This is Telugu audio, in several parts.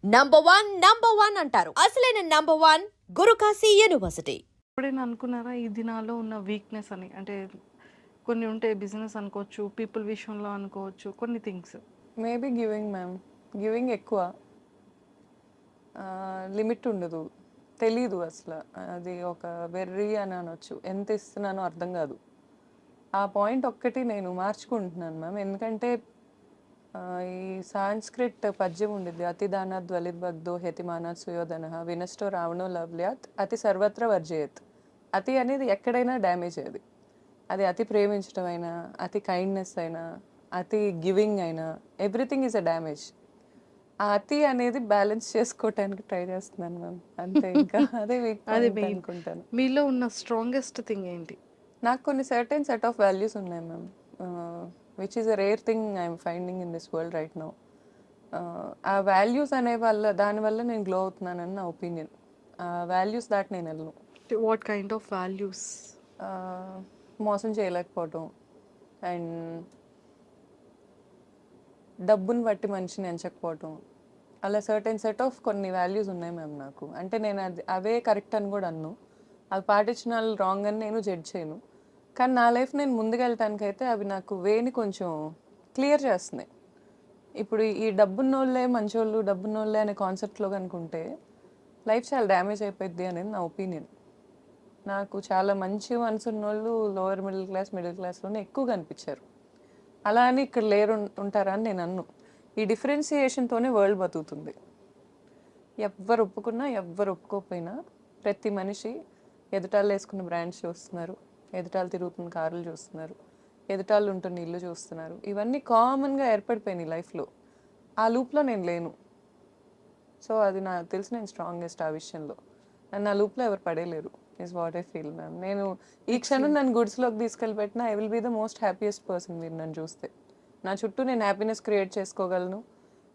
నంబర్ వన్ అంటారు. అసలైన నంబర్ వన్ గురుకాశీ యూనివర్సిటీ. ఎప్పుడైనా అనుకున్నారా ఇది నాలో ఉన్న వీక్నెస్ అని? అంటే కొన్ని ఉంటాయి, బిజినెస్ అనుకోవచ్చు, పీపుల్ విషయంలో అనుకోవచ్చు, కొన్ని things. Maybe giving ma'am. Giving ఎక్కువ, లిమిట్ ఉండదు. తెలీదు అసలు అది ఒక వెర్రి అని అనొచ్చు. ఎంత ఇస్తున్నానో అర్థం కాదు. ఆ పాయింట్ ఒక్కటి నేను మార్చుకుంటున్నాను మ్యామ్. ఎందుకంటే ఈ సాంస్క్రిట్ పద్యం ఉండిద్ది, అతిదానాత్ ధ్వలిద్భగ్ధో హెతిమానాత్ సుయోధన వినష్టో రావణో లవ్ల్యాత్ అతి సర్వత్ర వర్జయత్. అతి అనేది ఎక్కడైనా డ్యామేజ్ అది. అది అతి ప్రేమించడం అయినా, అతి కైండ్నెస్ అయినా, అతి గివింగ్ అయినా, ఎవ్రీథింగ్ ఈజ్ అ డ్యామేజ్. ఆ అతి అనేది బ్యాలెన్స్ చేసుకోవటానికి ట్రై చేస్తున్నాను మ్యామ్. అంతే, ఇంకా అదే వీక్ పాయింట్ అనుకుంటాను. మీలో ఉన్న స్ట్రాంగెస్ట్ థింగ్ ఏంటి? నాకు కొన్ని సర్టెన్ సెట్ ఆఫ్ వాల్యూస్ ఉన్నాయి ma'am, which is a rare thing I'm finding in this world right now. ఆ వాల్యూస్ అనే దానివల్ల నేను గ్లో అవుతున్నానని నా ఒపీనియన్. ఆ వాల్యూస్ దాటి నేను వెళ్ళను. What kind of values? మోసం చేయలేకపోవటం అండ్ డబ్బుని బట్టి మనిషిని ఎంచకపోవటం, అలా సర్టెన్ సెట్ ఆఫ్ కొన్ని వాల్యూస్ ఉన్నాయి మ్యామ్ నాకు. అంటే నేను అవే కరెక్ట్ అని కూడా అన్ను, అవి పాటించిన వాళ్ళు రాంగ్ అని నేను జడ్జ్ చేయను. కానీ నా లైఫ్ నేను ముందుకెళ్ళటానికైతే అవి నాకు వేని కొంచెం క్లియర్ చేస్తున్నాయి. ఇప్పుడు ఈ డబ్బున్నోళ్ళే మంచోళ్ళు, డబ్బున్నోళ్ళే అనే కాన్సెప్ట్లో కనుకుంటే లైఫ్ చాలా డ్యామేజ్ అయిపోద్ది అనేది నా ఒపీనియన్. నాకు చాలా మంచి మనసు ఉన్నోళ్ళు లోవర్ మిడిల్ క్లాస్లోనే ఎక్కువ కనిపించారు. అలా అని ఇక్కడ లేరు ఉంటారా అని నేను అన్ను. ఈ డిఫరెన్సియేషన్తోనే వరల్డ్ బతుకుతుంది. ఎవ్వరు ఒప్పుకున్నా ఎవ్వరు ఒప్పుకోకపోయినా ప్రతి మనిషి ఎదుటాళ్ళు వేసుకున్న బ్రాండ్స్ చూస్తున్నారు, ఎదుటాళ్ళు తిరుగుతున్న కార్లు చూస్తున్నారు, ఎదుటాళ్ళు ఉంటున్న ఇల్లు చూస్తున్నారు. ఇవన్నీ కామన్గా ఏర్పడిపోయినాయి లైఫ్లో. ఆ లూప్లో నేను లేను. సో అది నాకు తెలిసి నేను స్ట్రాంగెస్ట్ ఆ విషయంలో. అండ్ నా లూప్లో ఎవరు పడేయలేరు is what I feel ma'am. నేను ఈ క్షణం నన్ను గుడ్స్లోకి తీసుకెళ్ళిపెట్టినా I will be the most happiest person. మీరు నన్ను చూస్తే నా చుట్టూ నేను హ్యాపీనెస్ క్రియేట్ చేసుకోగలను.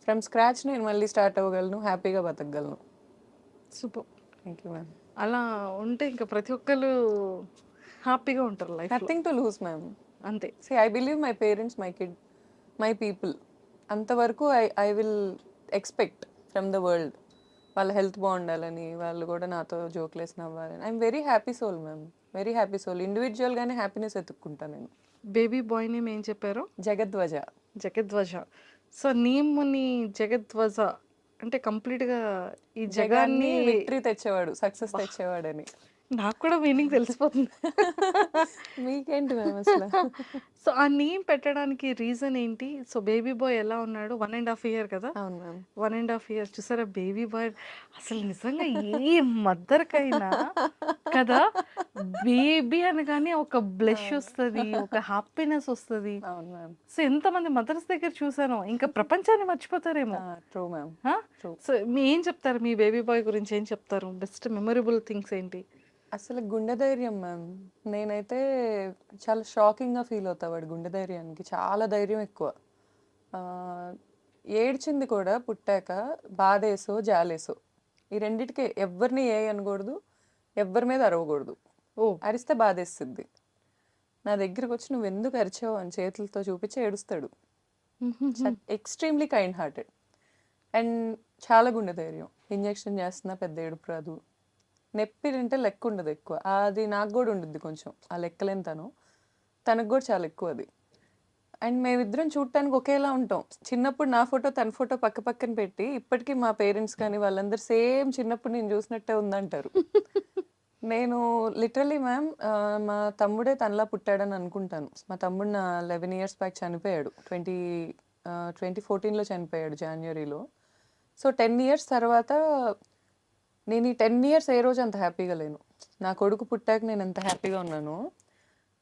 ఫ్రమ్ స్క్రాచ్ నేను మళ్ళీ స్టార్ట్ అవ్వగలను, హ్యాపీగా బతకగలను. సూపర్. Thank you ma'am. అలా ఉంటే ఇంకా ప్రతి ఒక్కరు హ్యాపీగా ఉంటారు life. Nothing to lose ma'am. అంతే. See, I believe my parents, my kid, my people. అంతవరకు I will expect from the world. వాళ్ళ హెల్త్ బాగుండాలని, వాళ్ళు కూడా నాతో జోక్లేసి నవ్వాలని. I'm very happy soul ma'am, very happy soul. ఇండివిజువల్గానే హ్యాపీనెస్ ఎత్తుక్కుంటాను నేను. బేబీ బాయ్ నేమ్ ఏం చెప్పారు? జగద్వజ. జగద్వజ. సో నేమ్ని జగద్వజ అంటే కంప్లీట్గా ఈ జగాన్ని విక్టరీ తెచ్చేవాడు, సక్సెస్ తెచ్చేవాడని. నాకు కూడా మీనింగ్ తెలిసిపోతుంది. మీకేంటి మ్యామ్ అసలు? సో ఆ నేమ్ పెట్టడానికి రీజన్ ఏంటి? సో బేబీ బాయ్ ఎలా ఉన్నాడు? 1.5 year కదా? అవును మ్యామ్. 1.5 years చూసారా బేబీ బాయ్. అసలు నిజంగా ఏ మదర్కైనా కదా బేబీ అనగానే ఒక బ్లెష్ వస్తుంది, ఒక హ్యాపీనెస్ వస్తుంది. అవును మ్యామ్. సో ఎంతమంది మదర్స్ దగ్గర చూసానో ఇంకా ప్రపంచాన్ని మర్చిపోతారేమో. True ma'am. సో మీ ఏం చెప్తారు మీ బేబీ బాయ్ గురించి? ఏం చెప్తారు? బెస్ట్ మెమొరబుల్ థింగ్స్ ఏంటి? అసలు గుండె ధైర్యం మ్యామ్. నేనైతే చాలా షాకింగ్గా ఫీల్ అవుతా వాడు గుండె ధైర్యానికి. చాలా ధైర్యం ఎక్కువ. ఏడ్చింది కూడా పుట్టాక బాధేసో జాలేసో, ఈ రెండిటికే. ఎవరిని ఏ అనకూడదు, ఎవరి మీద అరవకూడదు. అరిస్తే బాధేస్తుంది. నా దగ్గరికి వచ్చి నువ్వు ఎందుకు అరిచావు అని చేతులతో చూపించి ఏడుస్తాడు. ఎక్స్ట్రీమ్లీ కైండ్ హార్టెడ్ అండ్ చాలా గుండె ధైర్యం. ఇంజెక్షన్ చేస్తున్నా పెద్ద ఏడుపు రాదు. నొప్పి తింటే లెక్క ఉండదు ఎక్కువ. అది నాకు కూడా ఉండిద్ది కొంచెం, ఆ లెక్కలేని తనకు కూడా చాలా ఎక్కువ అది. అండ్ మేమిద్దరం చూడటానికి ఒకేలా ఉంటాం. చిన్నప్పుడు నా ఫోటో తన ఫోటో పక్క పక్కన పెట్టి ఇప్పటికీ మా పేరెంట్స్ కానీ వాళ్ళందరూ సేమ్ చిన్నప్పుడు నేను చూసినట్టే ఉందంటారు. నేను లిటరలీ మ్యామ్ మా తమ్ముడే తనలా పుట్టాడని అనుకుంటాను. మా తమ్ముడు నా 11 years బ్యాక్ చనిపోయాడు. 2014లో చనిపోయాడు జనవరిలో. సో 10 years తర్వాత నేను ఈ 10 years ఏ రోజు అంత హ్యాపీగా లేను. నా కొడుకు పుట్టాక నేను ఎంత హ్యాపీగా ఉన్నానో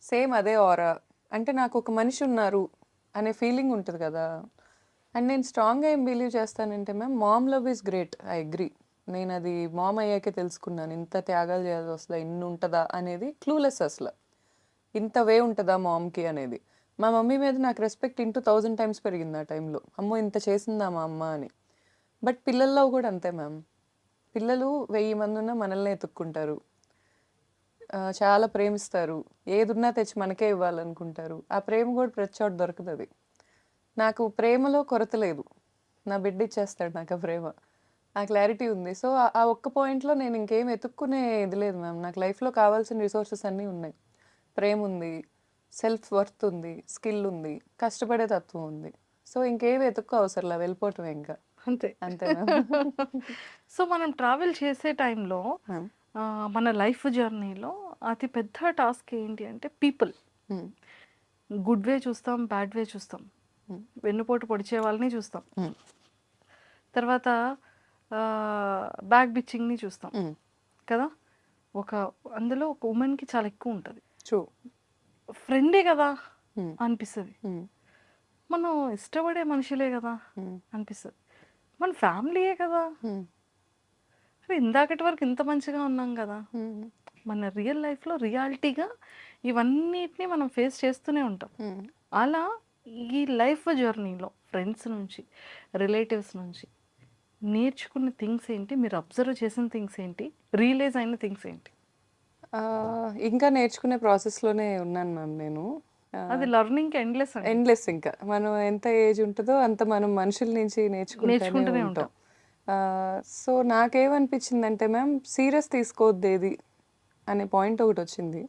సేమ్ అదే ఆరా. అంటే నాకు ఒక మనిషి ఉన్నారు అనే ఫీలింగ్ ఉంటుంది కదా. అండ్ నేను స్ట్రాంగ్గా ఏం బిలీవ్ చేస్తానంటే ma'am, ma'am love is great, I agree. నేను అది మామ్ అయ్యాకే తెలుసుకున్నాను. ఇంత త్యాగాలు చేయాల్సి వస్తుందా, ఇన్ని ఉంటుందా అనేది క్లూలెస్. అసలు ఇంత వే ఉంటుందా మామ్కి అనేది. మా మమ్మీ మీద నాకు రెస్పెక్ట్ 1000 times పెరిగింది ఆ టైంలో. అమ్మో ఇంత చేసిందా మా అమ్మ అని. బట్ పిల్లల్లో కూడా అంతే మ్యామ్. పిల్లలు 1000 మంది ఉన్నా మనల్ని ఎత్తుక్కుంటారు, చాలా ప్రేమిస్తారు, ఏదున్నా తెచ్చి మనకే ఇవ్వాలనుకుంటారు. ఆ ప్రేమ కూడా ప్రతి చోట దొరుకుతుంది. నాకు ప్రేమలో కొరత లేదు. నా బిడ్డ ఇచ్చేస్తాడు నాకు ఆ ప్రేమ. ఆ క్లారిటీ ఉంది. సో, ఆ ఒక్క పాయింట్‌లో నేను ఇంకేం వెతుక్కునే ఇది లేదు మ్యామ్. నాకు లైఫ్‌లో కావాల్సిన రిసోర్సెస్ అన్నీ ఉన్నాయి. ప్రేముంది, సెల్ఫ్ వర్త్ ఉంది, స్కిల్ ఉంది, కష్టపడే తత్వం ఉంది. సో, ఇంకేం వెతుక్కో అవసరంలా వెళ్ళిపోవటమే ఇంకా. అంతే. అంతే మ్యామ్. సో, మనం ట్రావెల్ చేసే టైంలో మ్యామ్. మన లైఫ్ జర్నీలో అతి పెద్ద టాస్క్ ఏంటి అంటే పీపుల్. హ్మ్. గుడ్ వే చూస్తాం, బ్యాడ్ వే చూస్తాం. హ్మ్. వెన్నుపోటు పొడిచే వాళ్ళని చూస్తాం. హ్మ్. తర్వాత బ్యాక్ బిచ్చింగ్‌ని చూస్తాం హ్మ్. కదా! అందులో ఒక వుమెన్‌కి చాలా ఎక్కువ ఉంటది. ట్రూ. ఫ్రెండే కదా హ్మ్. అనిపిస్తది. హ్మ్. మనం ఇష్టపడే మనుషులే కదా హ్మ్. అనిపిస్తది. మన ఫ్యామిలీయే కదా! హ్మ్. అరే ఇందాకటి వరకు ఇంత మంచిగా ఉన్నాం కదా! హ్మ్. మన రియల్ లైఫ్‌లో రియాలిటీగా ఇవన్నిటిని మనం ఫేస్ చేస్తూనే ఉంటాం. హ్మ్. అలా ఈ లైఫ్ జర్నీలో ఫ్రెండ్స్ నుంచి, రిలేటివ్స్ నుంచి నేర్చుకున్న థింగ్స్ ఏంటి? మీరు అబ్జర్వ్ చేసిన థింగ్స్ ఏంటి? రియలైజ్ అయిన థింగ్స్ ఏంటి? ఇంకా నేర్చుకునే ప్రాసెస్‌లోనే ఉన్నాను మ్యామ్ నేను. అది లెర్నింగ్‌కి ఎండ్‌లెస్ అండి. ఎండ్‌లెస్ ఇంకా. మనం ఎంత ఏజ్ ఉంటదో అంత మనం మనుషుల నుంచి నేర్చుకుంటూనే నేర్చుకుంటూనే ఉంటాం. ఉంటాం. సో, నాకేమనిపించిందంటే మ్యామ్ సీరియస్ తీసుకోవద్దేది అనే పాయింట్ ఒకటొచ్చింది.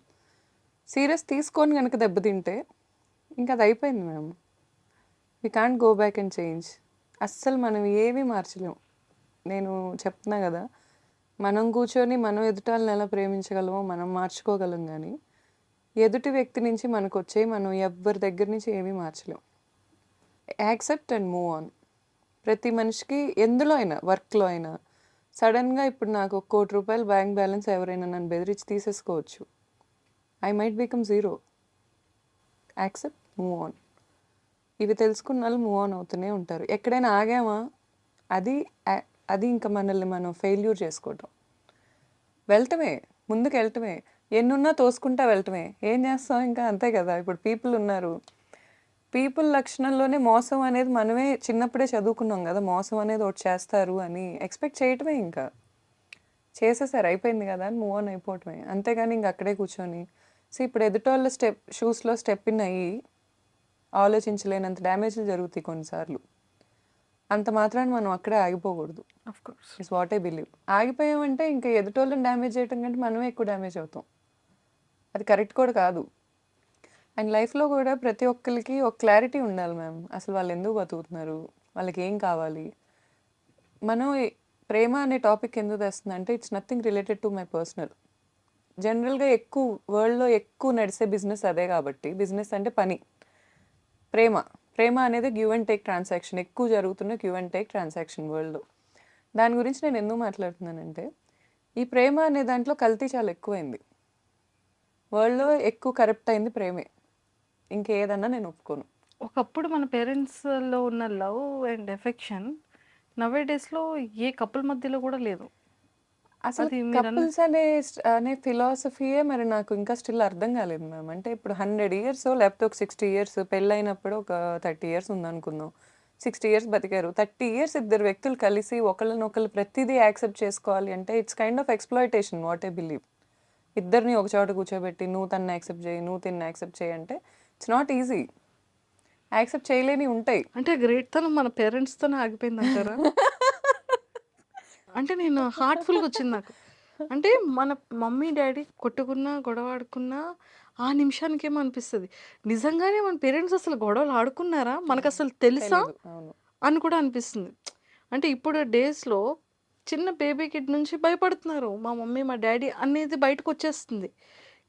సీరియస్ తీసుకొని గనక దెబ్బతింటే ఇంక అది అయిపోయింది ma'am. We can't go back and change. అస్సలు మనం ఏమీ మార్చలేం. నేను చెప్తున్నా గదా! మనం కూర్చొని మనం ఎదుటాళ్ళని ఎలా ప్రేమించగలమో మనం మార్చుకోగలం గానీ, ఎదుటి వ్యక్తి నుంచి మనకొచ్చేయి మనం ఎవ్వరి దగ్గర నుంచి ఏమీ మార్చలేం. Accept and move on. ప్రతి మనిషికి ఎందులో అయినా, వర్క్‌లో అయినా సడెన్‌గా ఇప్పుడు నాకు ఒక ₹1,00,00,000 బ్యాంక్ బ్యాలెన్స్ ఎవరైనా నన్ను బెదిరించి తీసేసుకోవచ్చు. I might become zero. Accept, move on. ఇవి తెలుసుకున్నోళ్ళు మూవ్ ఆన్ అవుతూనే ఉంటారు. ఎక్కడైనా ఆగామా అది అది ఇంక మనల్ని మనం ఫెయిల్యూర్ చేసుకోవటం. వెళ్ళటమే, ముందుకెళ్ళటమే. ఎన్నున్నా తోసుకుంటా వెళ్ళటమే. ఏం చేస్తాం ఇంకా అంతే కదా! ఇప్పుడు పీపుల్ ఉన్నారు. పీపుల్ లక్షణంలోనే మోసం అనేది మనమే చిన్నప్పుడే చదువుకున్నాం గదా! మోసం అనేది ఒకటి చేస్తారు అని. ఎక్స్‌పెక్ట్ చేయటమే ఇంకా. చేసేసారు అయిపోయింది గదా! అని మూవ్ ఆన్ అయిపోవటమే. అంతేగాని ఇంక అక్కడే కూర్చొని ఇప్పుడు ఎదుటోళ్ళ షూస్‌లో స్టెప్ ఇన్ అయ్యి ఆలోచించలేనంత డ్యామేజ్‌లు జరుగుతాయి కొన్నిసార్లు. అంత మాత్రాన మనం అక్కడే ఆగిపోకూడదు. Of course. It's what I believe. ఆగిపోయామంటే ఇంక ఎదుటోళ్ళని డ్యామేజ్ చేయటం కంటే మనమే ఎక్కువ డ్యామేజ్ అవుతాం. అది కరెక్ట్ కూడా కాదు. అండ్ లైఫ్‌లో కూడా ప్రతి ఒక్కళ్ళకి ఒక క్లారిటీ ఉండాలి మ్యామ్. అసలు వాళ్ళు ఎందుకు బతుకుతున్నారు? వాళ్ళకి ఏం కావాలి? మనం ప్రేమ అనే టాపిక్ ఎందుకు తెస్తుందంటే it's nothing related to my personal. జనరల్‌గా వరల్డ్‌లో ఎక్కువ నడిసే బిజినెస్ అదే కాబట్టి బిజినెస్ అంటే పని. ప్రేమ అనేది గివ్ అండ్ టేక్ ట్రాన్సాక్షన్. ఎక్కువ జరుగుతున్న గివ్ అండ్ టేక్ ట్రాన్సాక్షన్ వరల్డ్‌లో. దాని గురించి నేను ఎందుకు మాట్లాడుతున్నానంటే ఈ ప్రేమ అనే దాంట్లో కల్తీ చాలా ఎక్కువైంది. వరల్డ్‌లో ఎక్కువ కరప్ట్ అయింది ప్రేమే. ఇంకేదన్నా నేను ఒప్పుకోను. ఒకప్పుడు మన పేరెంట్స్‌లో ఉన్న లవ్ అండ్ ఎఫెక్షన్ నౌ ఏ డేస్‌లో ఏ కపుల్ మధ్యలో కూడా లేదు. అసలు అది మీరన్న కపుల్స్ అనే ఫిలాసఫీయే మరి నాకు ఇంకా స్టిల్ అర్థం కాలేదు మ్యామ్. అంటే ఇప్పుడు 100 ఇయర్స్ లేకపోతే ఒక 60 ఇయర్స్ పెళ్ళైనప్పుడు ఒక 30 ఇయర్స్ ఉందనుకుందాం. 60 ఇయర్స్ బతికారు. 30 ఇయర్స్ ఇద్దరు వ్యక్తులు కలిసి ఒకళ్ళనొకళ్ళు ప్రతిదీ యాక్సెప్ట్ చేసుకోవాలి అంటే it's kind of exploitation what I believe. ఇద్దరిని ఒక చోట కూర్చోబెట్టి నువ్వు తనని యాక్సెప్ట్ చేయి, నువ్వు తిన్ని యాక్సెప్ట్ చేయి అంటే ఇట్స్ నాట్ ఈజీ. యాక్సెప్ట్ చేయలేనివి ఉంటాయి. అంటే గ్రేట్‌తనం మన పేరెంట్స్‌తోనే ఆగిపోయిందంటారా? అంటే నేను హార్ట్‌ఫుల్‌గా వచ్చింది నాకు. అంటే మన మమ్మీ, డ్యాడీ కొట్టుకున్నా, గొడవ ఆడుకున్నా ఆ నిమిషానికేమో అనిపిస్తది. నిజంగానే మన పేరెంట్స్ అసలు గొడవలు ఆడుకున్నారా? మనకసలు తెలుసా? తెలీదు. అవును. అని కూడా అనిపిస్తుంది. అంటే ఇప్పుడు డేస్‌లో చిన్న బేబీ కిడ్ నుంచి భయపడుతున్నారు. మా మమ్మీ, మా డ్యాడీ అనేది బయటకొచ్చేస్తుంది.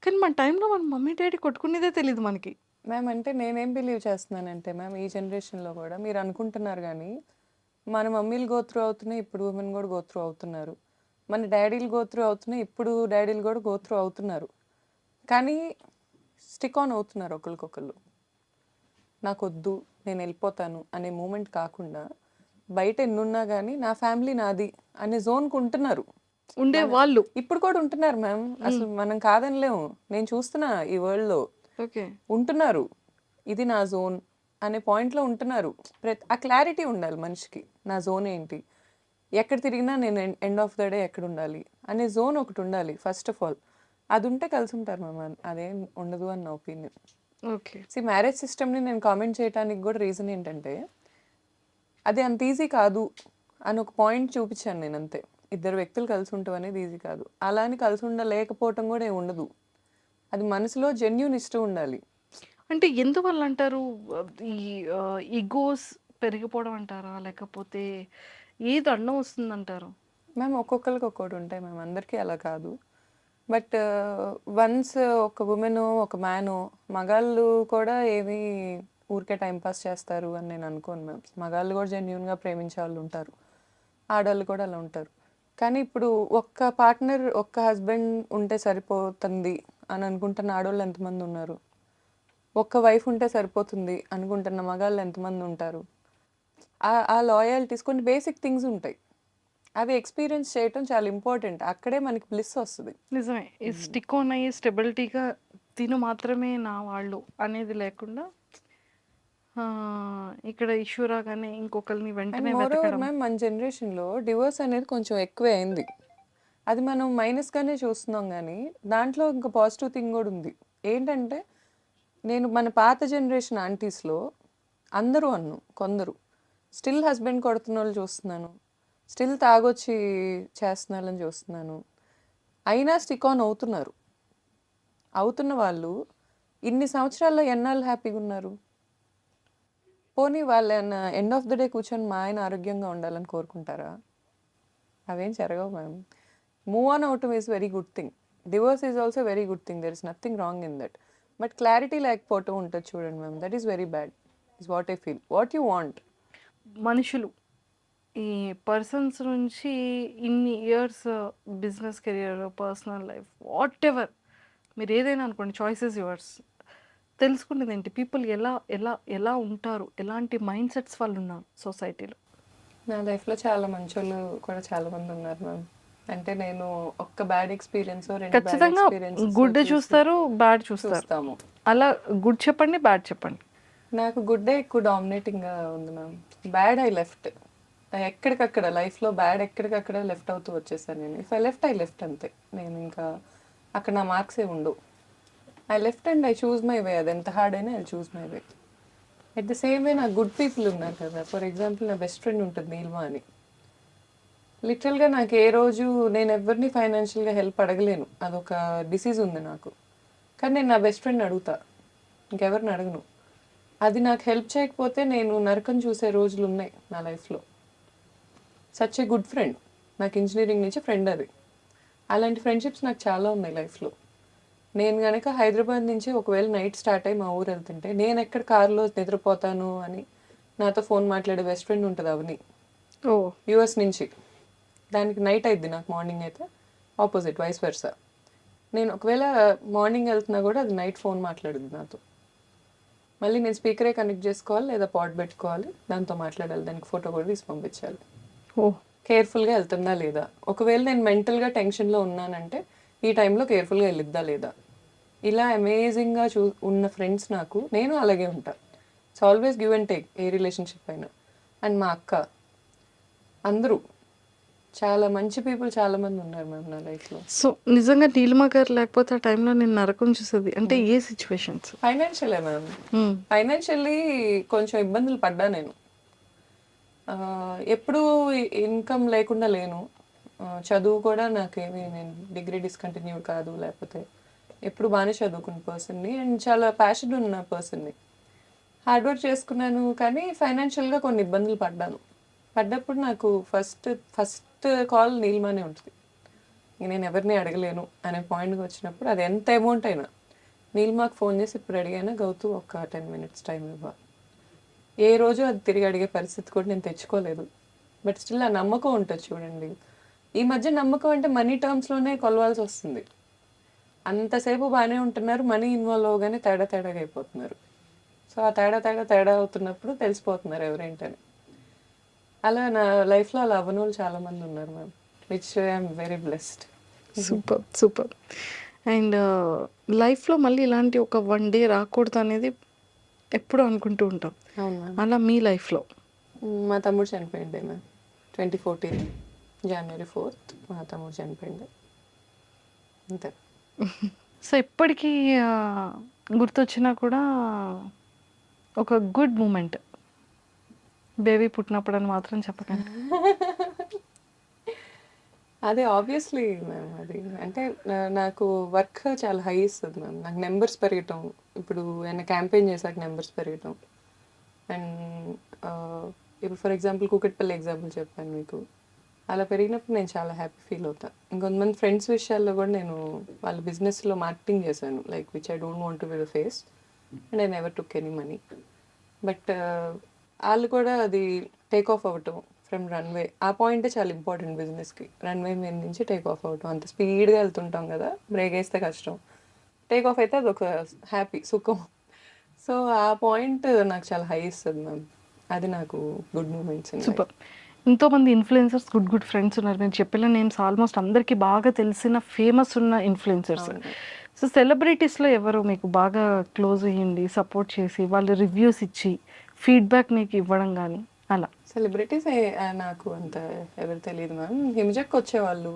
కానీ మన టైంలో మన మమ్మీ, డ్యాడీ కొట్టుకునేదే తెలీదు మనకి. మ్యామ్ అంటే నేనేం బిలీవ్ చేస్తున్నానంటే మ్యామ్ ఈ జనరేషన్‌లో కూడా మీరు అనుకుంటున్నారు గానీ, మన మమ్మీలు గో త్రూ అవుతున్నాయి. ఇప్పుడు ఉమెన్ కూడా గో త్రూ అవుతున్నారు. మన డ్యాడీలు గో త్రూ అవుతున్నాయి. ఇప్పుడు డ్యాడీలు కూడా గో త్రూ అవుతున్నారు. కానీ స్టిక్ ఆన్ అవుతున్నారు ఒకళ్ళకొకళ్ళు. నాకొద్దు, నేను వెళ్ళిపోతాను అనే మూమెంట్ కాకుండా బయట ఎన్నున్నా గానీ నా ఫ్యామిలీ నాది అనే జోన్‌కి ఉంటున్నారు. ఉండేవాళ్ళు. ఇప్పుడు కూడా ఉంటున్నారు మ్యామ్. అసలు మనం కాదనలేము. నేను చూస్తున్నా ఈ వరల్డ్‌లో. ఓకే. ఉంటున్నారు. ఇది నా జోన్ అనే పాయింట్‌లో ఉంటున్నారు. ఆ క్లారిటీ ఉండాలి మనిషికి. నా జోన్ ఏంటి? ఎక్కడ తిరిగినా నేను ఎండ్ ఆఫ్ ద డే ఎక్కడుండాలి? అనే జోన్ ఒకటి ఉండాలి ఫస్ట్ ఆఫ్ ఆల్. అదుంటే కలిసుంటారు మ్యామ్. అదేం ఉండదు అని నా ఒపీనియన్. ఓకే. మ్యారేజ్ సిస్టమ్‌ని నేను కామెంట్ చేయటానికి కూడా రీజన్ ఏంటంటే, అది అంత ఈజీ కాదు అని ఒక పాయింట్ చూపించాను నేను అంతే. ఇద్దరు వ్యక్తులు కలిసి ఉండటం అనేది ఈజీ కాదు. అలా అని కలిసి ఉండలేకపోవటం కూడా ఏమి ఉండదు. అది మనసులో జెన్యూన్ ఇష్టం ఉండాలి. అంటే ఎందువల్ల అంటారు? ఈ ఈగోస్ పెరిగిపోవడం అంటారా? లేకపోతే ఏది అడ్డం వస్తుందంటారు? మ్యామ్ ఒక్కొక్కరికి ఒక్కోటి ఉంటాయి మ్యామ్. అందరికీ అలా కాదు. బట్ వన్స్ ఒక ఉమెనో, ఒక మ్యానో, మగాళ్ళు కూడా ఏమి ఊరికే టైం పాస్ చేస్తారు అని నేను అనుకోను మ్యామ్. మగాళ్ళు కూడా జెన్యూన్గా ప్రేమించే వాళ్ళు ఉంటారు. ఆడవాళ్ళు కూడా అలా ఉంటారు. కానీ ఇప్పుడు ఒక్క పార్ట్నర్, ఒక్క హస్బెండ్ ఉంటే సరిపోతుంది అని అనుకుంటున్న ఆడవాళ్ళు ఎంతమంది ఉన్నారు? ఒక్క వైఫ్ ఉంటే సరిపోతుంది అనుకుంటున్న మగాళ్ళు ఎంతమంది ఉంటారు? ఆ లాయల్టీస్ కొన్ని బేసిక్ థింగ్స్ ఉంటాయి. అవి ఎక్స్పీరియన్స్ చేయటం చాలా ఇంపార్టెంట్. అక్కడే మనకి బ్లిస్ వస్తుంది. నిజమే. ఈ స్టిక్ ఆన్ అయ్యి స్టెబిలిటీగా తిను మాత్రమే నా వాళ్ళు అనేది లేకుండా ఇక్కడ ఇష్యూ రాగానే ఇంకొకరిని అండ్ వెంటనే మోర్ ఓవర్ వెతకడం. మ్యామ్, మన జనరేషన్లో డివోర్స్ అనేది కొంచెం ఎక్కువే అయింది. అది మనం మైనస్గానే చూస్తున్నాం, కానీ దాంట్లో ఇంకా పాజిటివ్ థింగ్ కూడా ఉంది. ఏంటంటే నేను మన పాత జనరేషన్ ఆంటీస్లో అందరూ కొందరు స్టిల్ హస్బెండ్ కొడుతున్న వాళ్ళు చూస్తున్నాను, స్టిల్ తాగొచ్చి చేస్తున్న వాళ్ళని చూస్తున్నాను. అయినా స్టిక్ ఆన్ అవుతున్న వాళ్ళు ఇన్ని సంవత్సరాల్లో ఎన్నాళ్ళు హ్యాపీగా ఉన్నారు? పోనీ వాళ్ళు ఎండ్ ఆఫ్ ద డే కూర్చొని మా ఆయన ఆరోగ్యంగా ఉండాలని కోరుకుంటారా? అవేం జరగవు మ్యామ్. మూవ్ ఆన్ అవటం is very good thing. Divorce is also very good thing. There is nothing wrong in that. But clarity లేకపోవటం ఉంటుంది చూడండి ma'am, that is very bad. Is what I feel. What you want? మనుషులు ఈ పర్సన్స్ నుంచి ఇన్ని years business career, personal life, what ever మీరు ఏదైనా అనుకోండి, చాయిసెస్ యువర్స్. తెలుసుకునేది ఏంటి? పీపుల్ ఎలా ఎలా ఎలా ఉంటారు, ఎలాంటి మైండ్ సెట్స్ వాళ్ళు ఉన్నారు సొసైటీలో. నా లైఫ్లో చాలా మంచి వాళ్ళు కూడా చాలా మంది ఉన్నారు మ్యామ్. అంటే నేను ఒక్క బ్యాడ్ ఎక్స్పీరియన్స్, రెండు బ్యాడ్ ఖచ్చితంగా ఎక్స్పీరియన్స్ గుడ్ చూస్తారు, బ్యాడ్ చూస్తారు. చూస్తాము. అలా గుడ్ చెప్పండి, బ్యాడ్ చెప్పండి. నాకు గుడ్డే ఎక్కువ డామినేటింగ్గా ఉంది మ్యామ్. Bad I left. ఎక్కడికక్కడ లైఫ్లో బ్యాడ్ ఎక్కడికక్కడ లెఫ్ట్ అవుతూ వచ్చేసాను నేను. ఇఫ్ ఐ లెఫ్ట్ అంతే. నేను ఇంకా అక్కడ నా మార్క్స్ ఏ ఉండవు. I left and I choose my way. అది ఎంత హార్డ్ అయినా I choose my way. At the same way నాకు గుడ్ పీపుల్ ఉన్నారు కదా. ఫర్ ఎగ్జాంపుల్ నా బెస్ట్ ఫ్రెండ్ ఉంటుంది నీల్మా అని. లిటరల్గా నాకు ఏ రోజు నేను ఎవరిని ఫైనాన్షియల్గా హెల్ప్ అడగలేను, అదొక డిసీజ్ ఉంది నాకు. కానీ నేను నా బెస్ట్ ఫ్రెండ్ అడుగుతా, ఇంకెవరిని అడగను. అది నాకు హెల్ప్ చేయకపోతే నేను నరకం చూసే రోజులు ఉన్నాయి నా లైఫ్లో. Such a good friend. నాకు ఇంజనీరింగ్ నుంచి ఫ్రెండ్ అది. అలాంటి ఫ్రెండ్షిప్స్ నాకు చాలా ఉన్నాయి లైఫ్లో. నేను కనుక హైదరాబాద్ నుంచి ఒకవేళ నైట్ స్టార్ట్ అయ్యి మా ఊరు వెళ్తుంటే నేను ఎక్కడ కారులో నిద్రపోతాను అని నాతో ఫోన్ మాట్లాడే బెస్ట్ ఫ్రెండ్ ఉంటుంది అవని, ఓ యూఎస్ నుంచి. దానికి నైట్ అయిద్ది, నాకు మార్నింగ్ అయితే ఆపోజిట్, వైస్ వర్సా. నేను ఒకవేళ మార్నింగ్ వెళ్తున్నా కూడా అది నైట్ ఫోన్ మాట్లాడుద్ది నాతో. మళ్ళీ నేను స్పీకరే కనెక్ట్ చేసుకోవాలి లేదా పాట్ పెట్టుకోవాలి, దాంతో మాట్లాడాలి, దానికి ఫోటో కూడా తీసి పంపించాలి. ఓ కేర్ఫుల్గా వెళ్తుందా లేదా, ఒకవేళ నేను మెంటల్గా టెన్షన్లో ఉన్నానంటే ఈ టైంలో కేర్ఫుల్గా వెళ్ళిద్దా లేదా. ఇలా అమేజింగ్గా ఉన్న ఫ్రెండ్స్ నాకు. నేను అలాగే ఉంటా. It's always give and take a relationship అయినా. అండ్ మా అక్క, అందరూ చాలా మంచి పీపుల్ చాలా మంది ఉన్నారు మ్యామ్ నా లైఫ్లో. సో నిజంగా నీలిమా గారు లేకపోతే ఆ టైంలో నేను నరకం చూసేది అంటే ఏ సిచ్యువేషన్స్? ఫైనాన్షియలే మ్యామ్. ఫైనాన్షియల్లీ కొంచెం ఇబ్బందులు పడ్డా నేను. ఎప్పుడూ ఇన్కమ్ లేకుండా లేను. చదువు కూడా నాకేమి, నేను డిగ్రీ డిస్కంటిన్యూ కాదు, లేకపోతే ఎప్పుడు బాగానే చదువుకున్న పర్సన్ని అండ్ చాలా ప్యాషన్ ఉన్న పర్సన్ని. హార్డ్ వర్క్ చేసుకున్నాను, కానీ ఫైనాన్షియల్గా కొన్ని ఇబ్బందులు పడ్డప్పుడు నాకు ఫస్ట్ కాల్ నీలిమానే ఉంటుంది. నేను ఎవరిని అడగలేను అనే పాయింట్కి వచ్చినప్పుడు, అది ఎంత అమౌంట్ అయినా నీలిమాకు ఫోన్ చేసి ఇప్పుడు అడిగానా గౌతు ఒక 10 minutes టైం ఇవ్వ. ఏ రోజు అది తిరిగి అడిగే పరిస్థితి కూడా నేను తెచ్చుకోలేదు. బట్ స్టిల్ ఆ నమ్మకం ఉంటుంది చూడండి. ఈ మధ్య నమ్మకం అంటే మనీ టర్మ్స్లోనే కొలవాల్సి వస్తుంది. అంతసేపు బాగానే ఉంటున్నారు, మనీ ఇన్వాల్వ్ అవగానే తేడాగా అయిపోతున్నారు. సో ఆ తేడా అవుతున్నప్పుడు తెలిసిపోతున్నారు ఎవరేంటని. అలా నా లైఫ్లో అలా అవ్వని వాళ్ళు చాలామంది ఉన్నారు ma'am, which I'm very blessed. Super. And లైఫ్లో మళ్ళీ ఇలాంటి ఒక 1 day రాకూడదు అనేది ఎప్పుడు అనుకుంటూ ఉంటాం. అవును మ్యామ్. అలా మీ లైఫ్లో? మా తమ్ముడు చనిపోయింది మ్యామ్. 2014 January 4th మా తమ్ముడు చనిపోయింది అంతే. సో ఇప్పటికీ గుర్తొచ్చినా కూడా ఒక గుడ్ మూమెంట్ బేబీ పుట్టినప్పుడు అని మాత్రం చెప్పకండి. అదే ఆబ్వియస్లీ మ్యామ్. అది అంటే నాకు వర్క్ చాలా హై ఇస్తుంది మ్యామ్. నాకు నెంబర్స్ పెరగటం, ఇప్పుడు ఏమైనా క్యాంపెయిన్ చేశాక నెంబర్స్ పెరగటం, అండ్ ఇప్పుడు ఫర్ ఎగ్జాంపుల్ కూకట్పల్లి ఎగ్జాంపుల్ చెప్పాను మీకు. అలా పెరిగినప్పుడు నేను చాలా హ్యాపీ ఫీల్ అవుతాను. ఇంకొంతమంది ఫ్రెండ్స్ విషయాల్లో కూడా నేను వాళ్ళ బిజినెస్లో మార్కెటింగ్ చేశాను, like which I don't want to be the face and I never took any money. But వాళ్ళు కూడా అది టేక్ ఆఫ్ అవ్వటం ఫ్రమ్ రన్వే, ఆ పాయింటే చాలా ఇంపార్టెంట్ బిజినెస్కి. రన్వే మీద నుంచి టేక్ ఆఫ్ అవ్వటం, అంత స్పీడ్గా వెళ్తుంటాం కదా, బ్రేక్ వేస్తే కష్టం, టేక్ ఆఫ్ అయితే అదొక హ్యాపీ సుఖం. సో ఆ పాయింట్ నాకు చాలా హై ఇస్తుంది మ్యామ్. అది నాకు good moments in life. Super. ఎంతోమంది ఇన్ఫ్లుయెన్సర్స్ గుడ్ గుడ్ ఫ్రెండ్స్ ఉన్నారు. నేను చెప్పిన నేమ్స్ ఆల్మోస్ట్ అందరికీ బాగా తెలిసిన ఫేమస్ ఉన్న ఇన్ఫ్లుయెన్సర్స్. సో సెలబ్రిటీస్లో ఎవరు మీకు బాగా క్లోజ్ అయ్యింది, సపోర్ట్ చేసి వాళ్ళు రివ్యూస్ ఇచ్చి ఫీడ్బ్యాక్ మీకు ఇవ్వడం కానీ అలా? సెలబ్రిటీస్ నాకు అంత ఎవరు తెలియదు మ్యామ్. హిమజక్ వచ్చేవాళ్ళు,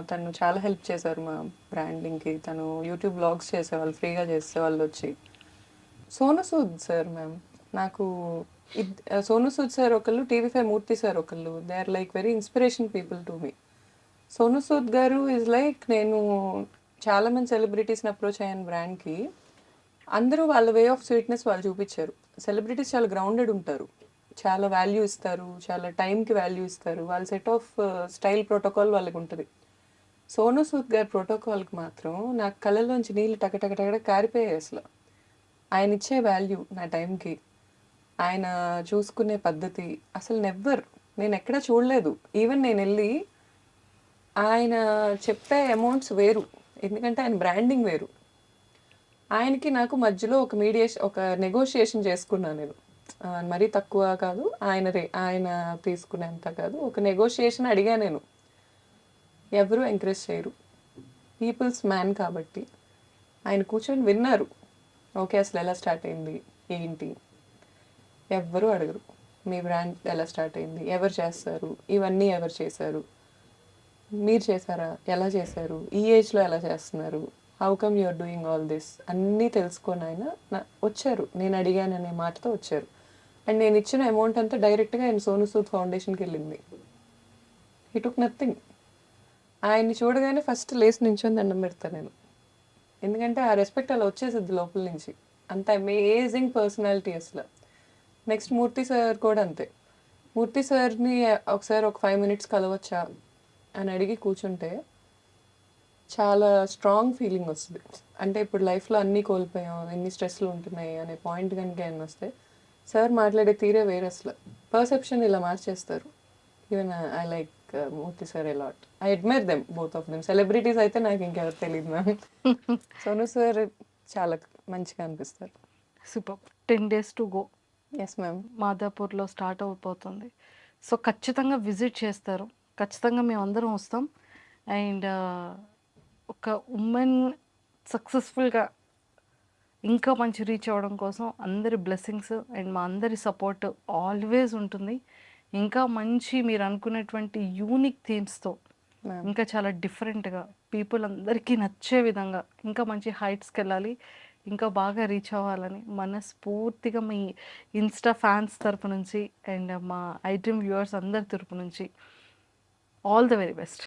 తను చాలా హెల్ప్ చేశారు మా బ్రాండింగ్కి. తను యూట్యూబ్ బ్లాగ్స్ చేసేవాళ్ళు, ఫ్రీగా చేసేవాళ్ళు వచ్చి. సోను సూద్ సార్ మ్యామ్, నాకు సోను సూద్ సార్ ఒకళ్ళు, టీవీ5 మూర్తి సార్ ఒకళ్ళు, they are like very inspiration people to me. Sonu Sood garu is like, నేను చాలామంది సెలబ్రిటీస్ని అప్రోచ్ అయ్యాను బ్రాండ్కి, అందరూ వాళ్ళ వే ఆఫ్ స్వీట్నెస్ వాళ్ళు చూపించారు. సెలబ్రిటీస్ చాలా గ్రౌండెడ్ ఉంటారు, చాలా వాల్యూ ఇస్తారు, చాలా టైంకి వాల్యూ ఇస్తారు, వాళ్ళ సెట్ ఆఫ్ స్టైల్ ప్రోటోకాల్ వాళ్ళకి ఉంటుంది. సోను సూద్ గారి ప్రోటోకాల్కి మాత్రం నాకు కళ్ళలోంచి నీళ్ళు టకటక కారిపోయాయి అసలు. ఆయన ఇచ్చే వాల్యూ నా టైంకి, ఆయన చూసుకునే పద్ధతి అసలు నెవ్వర్ నేను ఎక్కడా చూడలేదు. ఈవెన్ నేను వెళ్ళి ఆయన చెప్పే అమౌంట్స్ వేరు, ఎందుకంటే ఆయన బ్రాండింగ్ వేరు. ఆయనకి నాకు మధ్యలో ఒక ఒక నెగోషియేషన్ చేసుకున్నాను నేను. మరీ తక్కువ కాదు, ఆయన తీసుకునేంత కాదు, ఒక నెగోషియేషన్ అడిగా నేను. ఎవరు ఎంకరేజ్ చేయరు, పీపుల్స్ మ్యాన్ కాబట్టి. ఆయన కూర్చొని విన్నారు, ఓకే అసలు ఎలా స్టార్ట్ అయింది ఏంటి, ఎవ్వరూ అడగరు. మీ బ్రాండ్ ఎలా స్టార్ట్ అయింది, ఎవరు చేస్తారు, ఇవన్నీ ఎవరు చేశారు, మీరు చేశారా, ఎలా చేశారు, ఈ ఏజ్లో ఎలా చేస్తున్నారు, how come you're doing all this, అన్నీ తెలుసుకొని ఆయన వచ్చారు. నేను అడిగాననే మాటతో వచ్చారు. అండ్ నేను ఇచ్చిన అమౌంట్ అంతా డైరెక్ట్గా ఆయన సోను సూద్ ఫౌండేషన్కి వెళ్ళింది. He took nothing. ఆయన్ని చూడగానే ఫస్ట్ లేచి నించొని దండం పెడతాను నేను, ఎందుకంటే ఆ రెస్పెక్ట్ అలా వచ్చేసిద్ది లోపల నుంచి. అంత అమేజింగ్ పర్సనాలిటీ అసలు. నెక్స్ట్ మూర్తి సార్ కూడా అంతే. మూర్తి సార్ని ఒకసారి ఒక 5 minutes కలవచ్చా అని అడిగి కూర్చుంటే చాలా స్ట్రాంగ్ ఫీలింగ్ వస్తుంది. అంటే ఇప్పుడు లైఫ్లో అన్నీ కోల్పోయాం, ఎన్ని స్ట్రెస్లు ఉంటున్నాయి అనే పాయింట్ కనుక ఏమైనా వస్తే సార్ మాట్లాడే తీరే వేరే అసలు. పర్సెప్షన్ ఇలా మార్చేస్తారు. Even I like Murthy sir allot. I admire them, both of them. Celebrities అయితే నాకు ఇంకెవరు తెలియదు మ్యామ్. సోను సార్ చాలా మంచిగా అనిపిస్తారు. Super. 10 days to go. Yes ma'am. మాదాపూర్లో స్టార్ట్ అయిపోతుంది. సో ఖచ్చితంగా విజిట్ చేస్తారు, ఖచ్చితంగా మేము అందరం వస్తాం. అండ్ ఒక ఉమెన్ సక్సెస్ఫుల్గా ఇంకా మంచి రీచ్ అవ్వడం కోసం అందరి బ్లెస్సింగ్స్ అండ్ మా అందరి సపోర్ట్ ఆల్వేస్ ఉంటుంది. ఇంకా మంచి మీరు అనుకునేటువంటి యూనిక్ థీమ్స్తో ఇంకా చాలా డిఫరెంట్గా పీపుల్ అందరికీ నచ్చే విధంగా ఇంకా మంచి హైట్స్కి వెళ్ళాలి, ఇంకా బాగా రీచ్ అవ్వాలని మనస్ఫూర్తిగా మీ ఇన్స్టా ఫ్యాన్స్ తరపు నుంచి అండ్ మా ఐడ్రీమ్ వ్యూవర్స్ అందరి తరపు నుంచి ఆల్ ద వెరీ బెస్ట్.